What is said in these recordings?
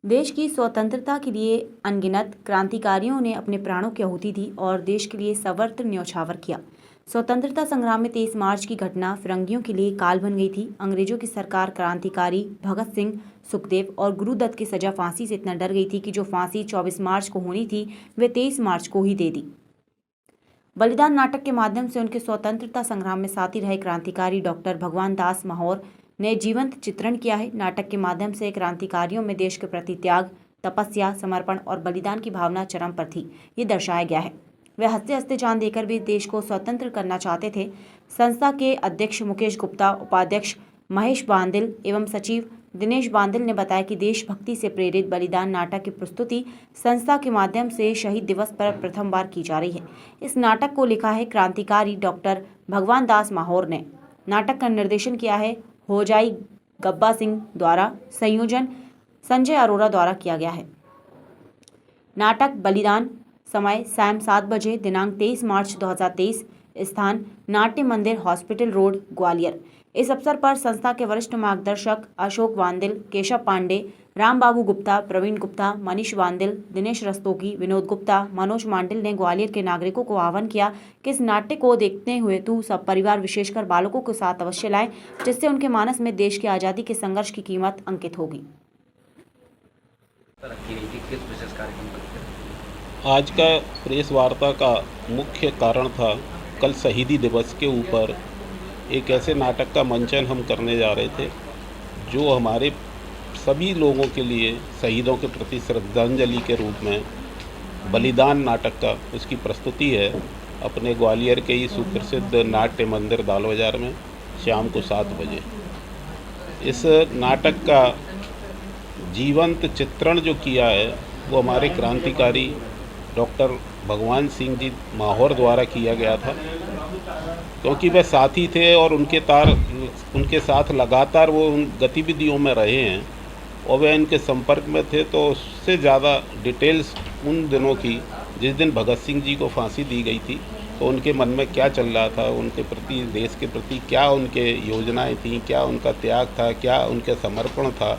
देश की स्वतंत्रता के लिए अनगिनत क्रांतिकारियों ने अपने प्राणों की आहुति दी और देश के लिए सर्वत्र न्योछावर किया। स्वतंत्रता संग्राम में 23 मार्च की घटना फिरंगियों के लिए काल बन गई थी। अंग्रेजों की सरकार क्रांतिकारी भगत सिंह, सुखदेव और गुरुदत्त की सजा फांसी से इतना डर गई थी कि जो फांसी 24 मार्च को होनी थी वे 23 मार्च को ही दे दी। बलिदान नाटक के माध्यम से उनके स्वतंत्रता संग्राम में साथी रहे क्रांतिकारी डॉक्टर भगवान दास माहौर ने जीवंत चित्रण किया है। नाटक के माध्यम से क्रांतिकारियों में देश के प्रति त्याग, तपस्या, समर्पण और बलिदान की भावना चरम पर थी, ये दर्शाया गया है। वे हंसते हंसते जान देकर भी देश को स्वतंत्र करना चाहते थे। संस्था के अध्यक्ष मुकेश गुप्ता, उपाध्यक्ष महेश बांदिल एवं सचिव दिनेश बांदिल ने बताया कि देशभक्ति से प्रेरित बलिदान नाटक की प्रस्तुति संस्था के माध्यम से शहीद दिवस पर प्रथम बार की जा रही है। इस नाटक को लिखा है क्रांतिकारी डॉक्टर भगवान दास माहौर ने। नाटक का निर्देशन किया है होजाई गब्बा सिंह द्वारा, संयोजन संजय अरोरा द्वारा किया गया है। नाटक बलिदान, समय शाम 7 बजे, दिनांक 23 मार्च 2023, स्थान नाट्य मंदिर, हॉस्पिटल रोड, ग्वालियर। इस अवसर पर संस्था के वरिष्ठ मार्गदर्शक अशोक वांदिल, केशव पांडे, राम बाबू गुप्ता, प्रवीण गुप्ता, मनीष वांदिल, दिनेश रस्तोगी, विनोद गुप्ता, मनोज मांडिल ने ग्वालियर के नागरिकों को आह्वान किया कि इस नाट्य को देखते हुए तू सब परिवार विशेषकर बालकों के साथ अवश्य लाएं, जिससे उनके मानस में देश की आज़ादी के संघर्ष की कीमत अंकित होगी। आज का प्रेस वार्ता का मुख्य कारण था, कल शहीदी दिवस के ऊपर एक ऐसे नाटक का मंचन हम करने जा रहे थे जो हमारे सभी लोगों के लिए शहीदों के प्रति श्रद्धांजलि के रूप में बलिदान नाटक का उसकी प्रस्तुति है अपने ग्वालियर के ही सुप्रसिद्ध नाट्य मंदिर दाल बाज़ार में शाम को 7 बजे। इस नाटक का जीवंत चित्रण जो किया है वो हमारे क्रांतिकारी डॉक्टर भगवान सिंह जी माहौर द्वारा किया गया था, क्योंकि वे साथी थे और उनके साथ लगातार वो उन गतिविधियों में रहे हैं और वे इनके संपर्क में थे। तो उससे ज़्यादा डिटेल्स उन दिनों की जिस दिन भगत सिंह जी को फांसी दी गई थी, तो उनके मन में क्या चल रहा था, उनके प्रति, देश के प्रति क्या उनके योजनाएं थीं, क्या उनका त्याग था, क्या उनका समर्पण था,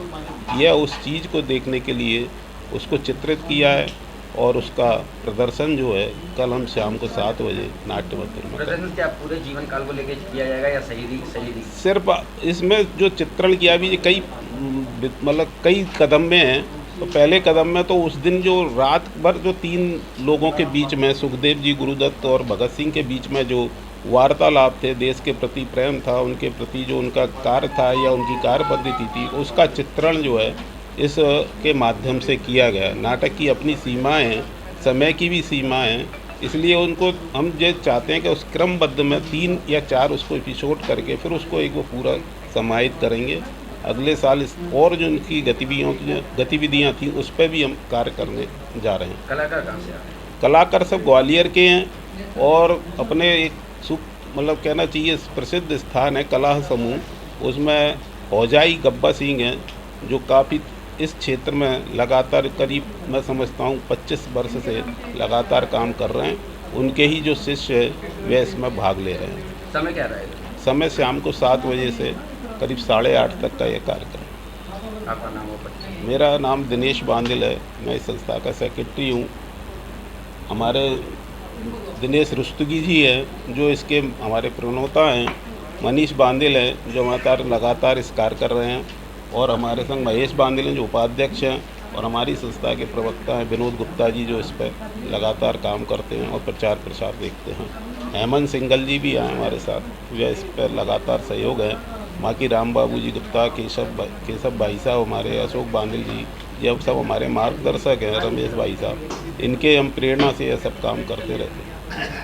यह उस चीज़ को देखने के लिए उसको चित्रित किया है। और उसका प्रदर्शन जो है कल हम शाम को 7 बजे नाट्य मंदिर में प्रदर्शन क्या पूरे जीवन काल को लेकर किया जाएगा या शहीदी? सिर्फ इसमें जो चित्रण किया भी कई कदम में है। तो पहले कदम में तो उस दिन जो रात भर जो 3 लोगों के बीच में, सुखदेव जी, गुरुदत्त और भगत सिंह के बीच में जो वार्तालाप थे, देश के प्रति प्रेम था, उनके प्रति जो उनका कार्य था या उनकी कार्य पद्धति थी, उसका चित्रण जो है इस के माध्यम से किया गया। नाटक की अपनी सीमाएं हैं, समय की भी सीमाएं हैं, इसलिए उनको हम ये चाहते हैं कि उस क्रमबद्ध में 3 या 4 उसको एपिसोड करके फिर उसको एक वो पूरा समाहित करेंगे। अगले साल और जो उनकी गतिविधियां थी उस पर भी हम कार्य करने जा रहे हैं। कलाकार कहाँ से आ रहे हैं? कलाकार सब ग्वालियर के हैं और अपने एक कहना चाहिए प्रसिद्ध स्थान है कला समूह, उसमें होजाई गब्बा सिंह हैं जो काफ़ी इस क्षेत्र में लगातार करीब मैं समझता हूँ 25 वर्ष से लगातार काम कर रहे हैं। उनके ही जो शिष्य है वे इसमें भाग ले रहे हैं। समय क्या रहेगा? समय शाम को 7 बजे से करीब 8:30 तक का यह कार्यक्रम। आपका नाम हो? मेरा नाम दिनेश बांदिल है, मैं इस संस्था का सेक्रेटरी हूँ। हमारे दिनेश रुस्तगी जी हैं जो इसके हमारे प्रणेता हैं, मनीष बांदिल है जो हमारे लगातार इस कार्य कर रहे हैं, और हमारे संग महेश बांदिल हैं जो उपाध्यक्ष हैं, और हमारी संस्था के प्रवक्ता हैं विनोद गुप्ता जी जो इस पर लगातार काम करते हैं और प्रचार प्रसार देखते हैं। हेमंत सिंगल जी भी हैं हमारे साथ, वे इस पर लगातार सहयोग है। बाकी राम बाबू जी गुप्ता, केशव भाई साहब हमारे, अशोक बांदिल जी, ये सब हमारे मार्गदर्शक हैं, रमेश भाई साहब, इनके हम प्रेरणा से यह सब काम करते रहते हैं।